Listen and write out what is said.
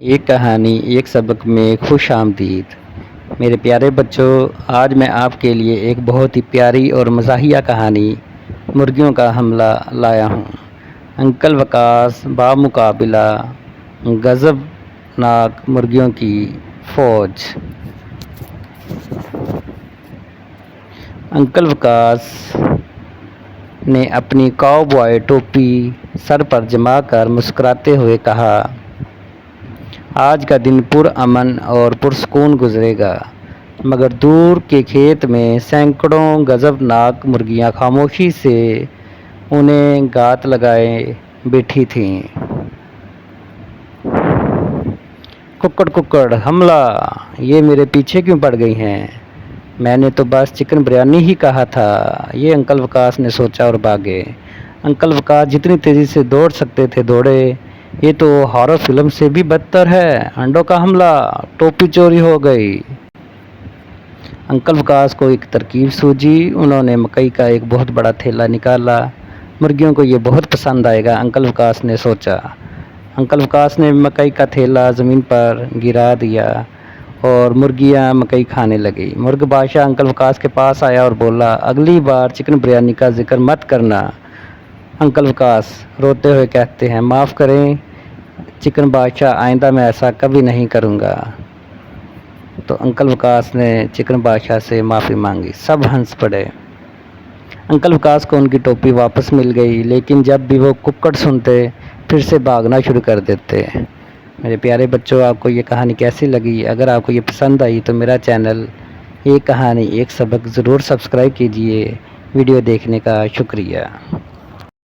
एक कहानी एक सबक में खुश आमदीद। मेरे प्यारे बच्चों, आज मैं आपके लिए एक बहुत ही प्यारी और मज़ाहिया कहानी मुर्गियों का हमला लाया हूँ। अंकल वकास बामुकाबिला गज़बनाक मुर्गियों की फ़ौज। अंकल वकास ने अपनी काउबॉय टोपी सर पर जमा कर मुस्कुराते हुए कहा, आज का दिन पुरअमन और पुरसकून गुजरेगा। मगर दूर के खेत में सैकड़ों गज़बनाक मुर्गियां खामोशी से उन्हें घात लगाए बैठी थीं। कुक्कड़ कुक्कड़ हमला! ये मेरे पीछे क्यों पड़ गई हैं? मैंने तो बस चिकन बिरयानी ही कहा था। ये अंकल वकास ने सोचा और भागे। अंकल वकास जितनी तेज़ी से दौड़ सकते थे दौड़े। ये तो हॉरर फिल्म से भी बदतर है। अंडों का हमला, टोपी चोरी हो गई। अंकल वकास को एक तरकीब सूझी। उन्होंने मकई का एक बहुत बड़ा थैला निकाला। मुर्गियों को ये बहुत पसंद आएगा, अंकल वकास ने सोचा। अंकल वकास ने मकई का थैला ज़मीन पर गिरा दिया और मुर्गियां मकई खाने लगी। मुर्ग बादशाह अंकल वकास के पास आया और बोला, अगली बार चिकन बिरयानी का जिक्र मत करना। अंकल वकास रोते हुए कहते हैं, माफ़ करें चिकन बादशाह, आइंदा मैं ऐसा कभी नहीं करूँगा। तो अंकल वकास ने चिकन बादशाह से माफ़ी मांगी। सब हंस पड़े। अंकल वकास को उनकी टोपी वापस मिल गई, लेकिन जब भी वो कुक्कड़ सुनते फिर से भागना शुरू कर देते। मेरे प्यारे बच्चों, आपको ये कहानी कैसी लगी? अगर आपको ये पसंद आई तो मेरा चैनल एक कहानी एक सबक ज़रूर सब्सक्राइब कीजिए। वीडियो देखने का शुक्रिया।